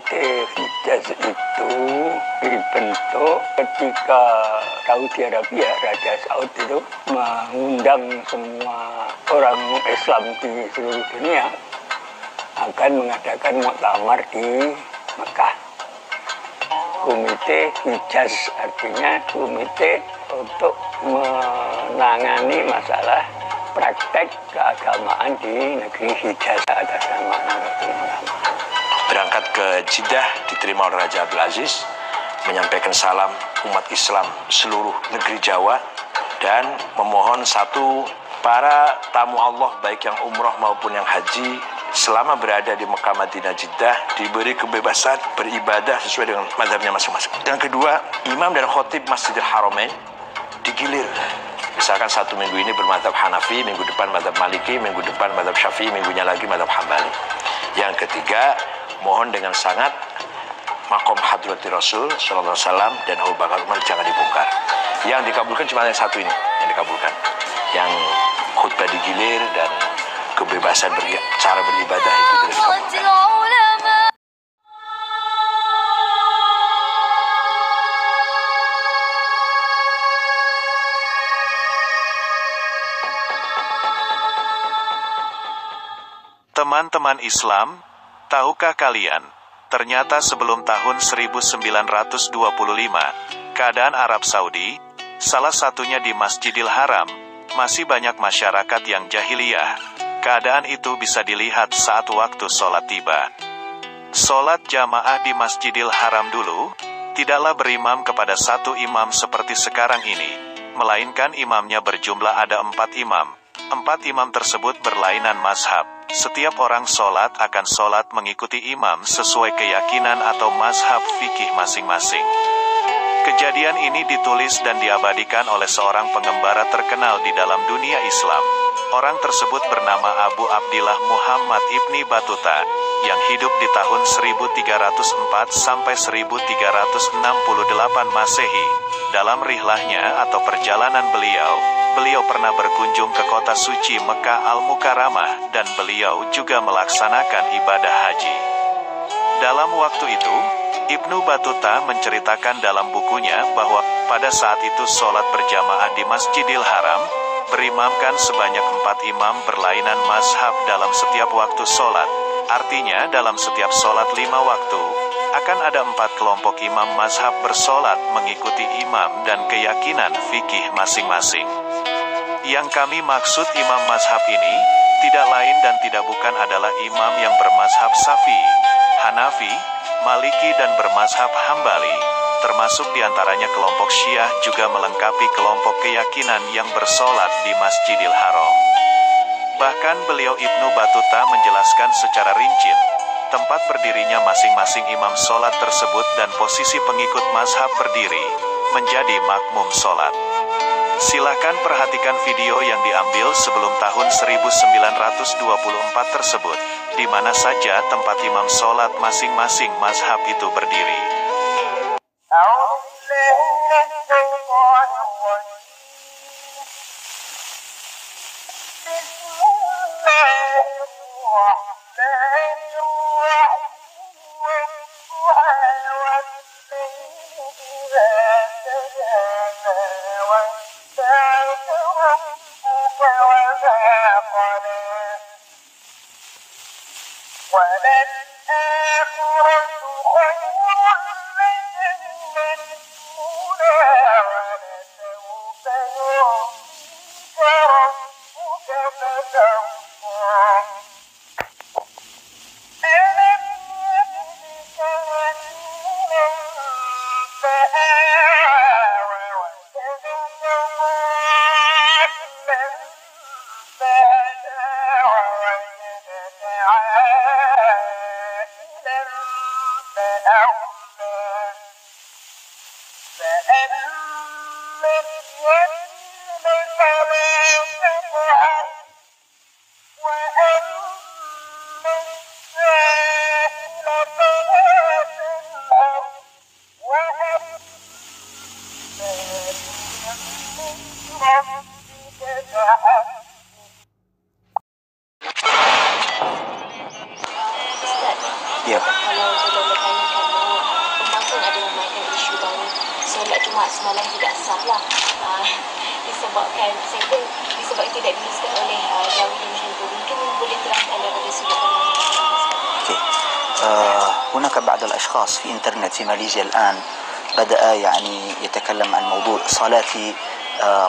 Komite Hijaz itu dibentuk ketika Saudi Arabia, Raja Saud itu mengundang semua orang Islam di seluruh dunia akan mengadakan muktamar di Mekah. Komite Hijaz artinya komite untuk menangani masalah praktek keagamaan di negeri Hijaz atas nama Nahdlatul Ulama. Berangkat ke Jeddah, diterima oleh Raja Abdul Aziz, menyampaikan salam umat Islam seluruh negeri Jawa dan memohon satu, para tamu Allah baik yang umroh maupun yang haji selama berada di Mekah, Madinah, Jeddah diberi kebebasan beribadah sesuai dengan mazhabnya masing-masing. Yang kedua, imam dan khotib Masjidil Haramain digilir. Misalkan satu minggu ini bermadzhab Hanafi, minggu depan madzhab Maliki, minggu depan madzhab Syafi'i, minggunya lagi madzhab Hambali. Yang ketiga, mohon dengan sangat makom hadrati Rasul sallallahu alaihi wasallam dan Abu Bakar Umar jangan dibongkar. Yang dikabulkan cuma yang satu ini yang dikabulkan. Yang khutbah digilir dan kebebasan cara beribadah itu tidak dikabulkan. Teman-teman Islam, tahukah kalian, ternyata sebelum tahun 1925, keadaan Arab Saudi, salah satunya di Masjidil Haram, masih banyak masyarakat yang jahiliyah. Keadaan itu bisa dilihat saat waktu sholat tiba. Sholat jamaah di Masjidil Haram dulu, tidaklah berimam kepada satu imam seperti sekarang ini, melainkan imamnya berjumlah ada 4 imam. 4 imam tersebut berlainan mazhab. Setiap orang sholat akan sholat mengikuti imam sesuai keyakinan atau mazhab fikih masing-masing. Kejadian ini ditulis dan diabadikan oleh seorang pengembara terkenal di dalam dunia Islam. Orang tersebut bernama Abu Abdillah Muhammad Ibni Battuta, yang hidup di tahun 1304 sampai 1368 Masehi. Dalam rihlahnya atau perjalanan beliau pernah berkunjung ke kota suci Mekah Al-Mukarramah dan beliau juga melaksanakan ibadah haji. Dalam waktu itu, Ibnu Battuta menceritakan dalam bukunya bahwa pada saat itu sholat berjamaah di Masjidil Haram, berimamkan sebanyak 4 imam berlainan mazhab dalam setiap waktu sholat. Artinya dalam setiap sholat 5 waktu, akan ada 4 kelompok imam mazhab bersolat mengikuti imam dan keyakinan fikih masing-masing. Yang kami maksud imam mazhab ini, tidak lain dan tidak bukan adalah imam yang bermazhab Syafi'i, Hanafi, Maliki dan bermazhab Hambali, termasuk diantaranya kelompok Syiah juga melengkapi kelompok keyakinan yang bersolat di Masjidil Haram. Bahkan beliau Ibnu Battuta menjelaskan secara rinci tempat berdirinya masing-masing imam sholat tersebut dan posisi pengikut mazhab berdiri, menjadi makmum sholat. Silakan perhatikan video yang diambil sebelum tahun 1924 tersebut, di mana saja tempat imam sholat masing-masing mazhab itu berdiri. وأما lah. Disebabkan saya pun disebabkan tidak diluluskan oleh Jawi macam tu. Mungkin boleh terangkan daripada sudut pandang. اوكي. هناك بعض الاشخاص في انترنت في ماليزيا الان بدأ يعني يتكلم عن موضوع صلاة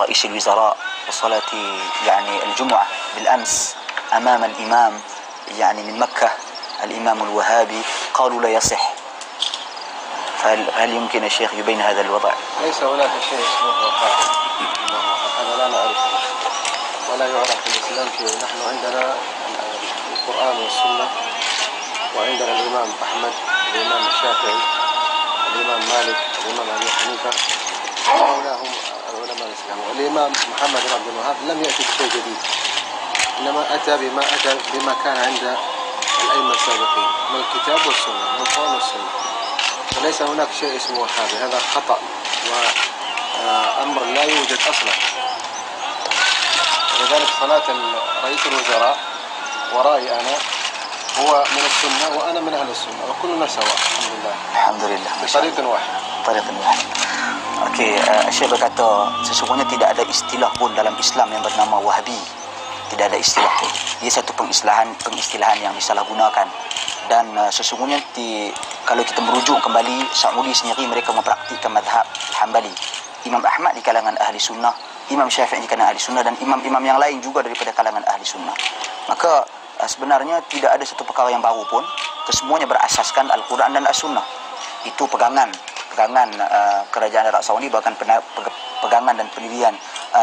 رئيس الوزراء وصلاة يعني الجمعة بالأمس أمام الإمام يعني من مكة الإمام الوهابي، قالوا لا يصح. فهل يمكن الشيخ يبين هذا الوضع؟ ليس هناك شيء اسمه وهابي، هذا لا نعرفه ولا يعرف في الإسلام شيء. نحن عندنا القرآن والسنة، وعندنا الإمام أحمد، الإمام الشافعي، الإمام مالك، الإمام أبي حنيفة، هؤلاء هم علماء الإسلام. والإمام محمد بن عبد الوهاب لم يأتي بشيء جديد، إنما أتى بما كان عند الأئمة السابقين من الكتاب والسنة، من القرآن والسنة. فليس هناك شيء اسمه وهابي، هذا خطأ وأمر لا يوجد أصلا. ولذلك صلاة رئيس الوزراء ورأيي أنا هو من السنة وأنا من أهل السنة وكلنا سواء الحمد لله. الحمد لله. بطريق واحد. طريق واحد. Okey, Syekh berkata sesungguhnya tidak ada istilah pun dalam Islam yang bernama Wahabi. Tidak ada istilah pun. Ia satu pengistilahan yang disalahgunakan. Dan sesungguhnya kalau kita merujuk kembali, Saudi sendiri mereka mempraktikkan mazhab Hanbali. Imam Ahmad di kalangan ahli sunnah, Imam Syafi'i di kalangan ahli sunnah, dan imam-imam yang lain juga daripada kalangan ahli sunnah. Maka sebenarnya tidak ada satu perkara yang baru pun. Kesemuanya berasaskan Al-Quran dan As-Sunnah. Itu pegangan kerajaan Arab Saudi, bahkan pegangan dan pendirian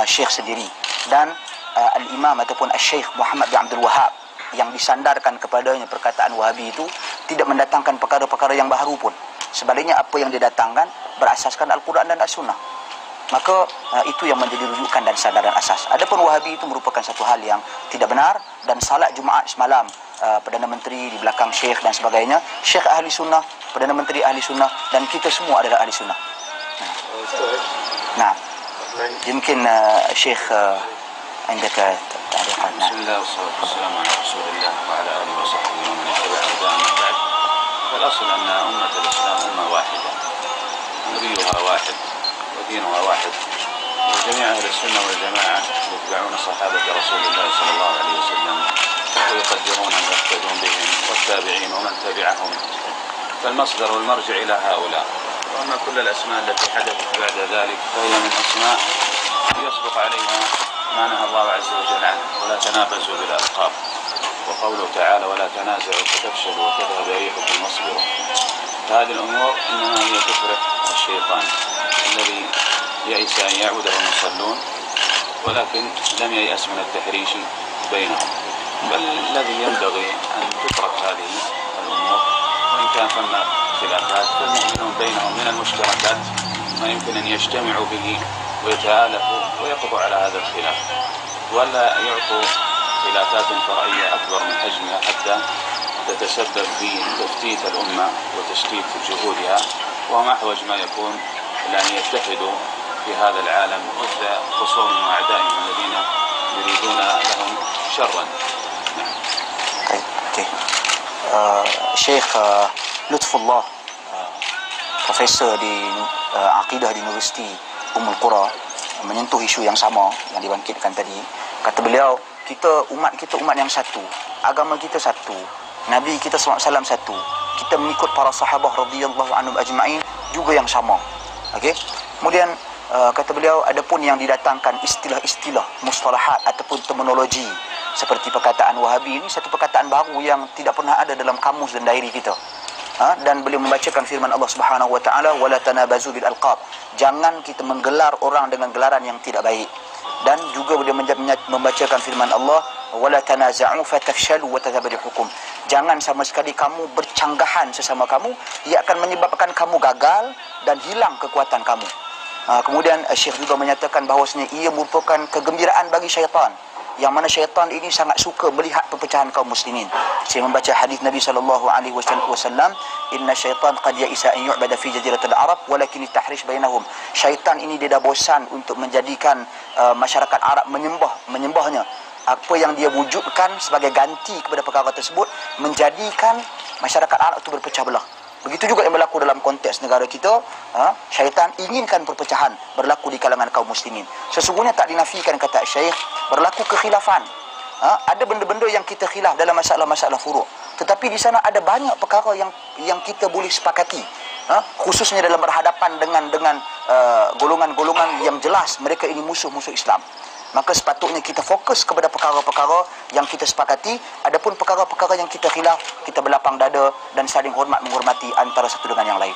Syekh sendiri. Dan Al-Imam ataupun Al-Syekh Muhammad bin Abdul Wahab yang disandarkan kepadanya perkataan Wahabi itu tidak mendatangkan perkara-perkara yang baru pun. Sebaliknya apa yang didatangkan berasaskan Al-Quran dan As-Sunnah. Maka itu yang menjadi rujukan dan sandaran asas. Adapun Wahabi itu merupakan satu hal yang tidak benar. Dan salat Jumaat semalam Perdana Menteri di belakang Syekh dan sebagainya, Syekh ahli sunnah, Perdana Menteri ahli sunnah, dan kita semua adalah ahli sunnah. Nah, mungkin Syekh عندك تعليقات؟ بسم الله والصلاة والسلام على رسول الله وعلى آله وصحبه ومن اتبع هداه أما بعد. فالأصل أن أمة الإسلام أمة واحدة، نبيها واحد ودينها واحد، وجميع أهل السنة والجماعة يتبعون صحابة رسول الله صلى الله عليه وسلم ويقدرونهم ويقتدون بهم والتابعين ومن تبعهم، فالمصدر والمرجع إلى هؤلاء. وأما كل الأسماء التي حدثت بعد ذلك فهي من أسماء يصدق عليها ما نهى الله عز وجل عنه، ولا تنابزوا بالألقاب، وقوله تعالى ولا تنازعوا فتفشلوا وتذهب ريحكم واصبروا. هذه الأمور إنما هي تفرح الشيطان الذي يئس أن يعوده المصلون، ولكن لم ييأس من التحريش بينهم. بل الذي ينبغي أن تترك هذه الأمور، وإن كان ثم خلافات فالمؤمنون بينهم من المشتركات ما يمكن أن يجتمعوا به ويتآلفوا ويقضوا على هذا الخلاف، ولا يعطوا خلافات فرعية أكبر من حجمها حتى تتسبب في تفتيت الأمة وتشتيت جهودها، وهم أحوج ما يكون إلى أن يتحدوا في هذا العالم ضد خصومهم وأعدائهم الذين يريدون لهم شرا. نعم. Okay. Syekh Lutfullah, profesor di Aqidah di Universiti Ummul Qura, menyentuh isu yang sama yang dibangkitkan tadi. Kata beliau, umat kita umat yang satu, agama kita satu, Nabi kita SAW satu, kita mengikut para sahabah radhiyallahu anhum ajma'in juga yang sama. Okey. Kemudian kata beliau, adapun yang didatangkan istilah-istilah, mustalahat ataupun terminologi seperti perkataan Wahabi ini satu perkataan baru yang tidak pernah ada dalam kamus dan diary kita. Dan beliau membacakan firman Allah Subhanahu wa taala wala tanabazu bil alqab, jangan kita menggelar orang dengan gelaran yang tidak baik. Dan juga beliau membacakan firman Allah wala tanaza'u fatafshalu wa tadhhabu rihukum, jangan sama sekali kamu bercanggahan sesama kamu, ia akan menyebabkan kamu gagal dan hilang kekuatan kamu. Kemudian Syekh juga menyatakan bahawasanya ia merupakan kegembiraan bagi syaitan, yang mana syaitan ini sangat suka melihat perpecahan kaum muslimin. Saya membaca hadis Nabi sallallahu alaihi wasallam, inna syaitan qad ya'isa an yu'bada fi jaziratil arab walakin litahrish bainahum. Syaitan ini dia dah bosan untuk menjadikan masyarakat Arab menyembahnya. Apa yang dia wujudkan sebagai ganti kepada perkara tersebut, menjadikan masyarakat Arab itu berpecah belah. Begitu juga yang berlaku dalam konteks negara kita. Syaitan inginkan perpecahan berlaku di kalangan kaum muslimin. Sesungguhnya tak dinafikan, kata Syekh, berlaku kekhilafan. Ada benda-benda yang kita khilaf dalam masalah-masalah furuk, tetapi di sana ada banyak perkara yang kita boleh sepakati. Khususnya dalam berhadapan dengan golongan-golongan yang jelas mereka ini musuh-musuh Islam. Maka sepatutnya kita fokus kepada perkara-perkara yang kita sepakati. Adapun perkara-perkara yang kita khilaf, kita berlapang dada dan saling hormat menghormati antara satu dengan yang lain.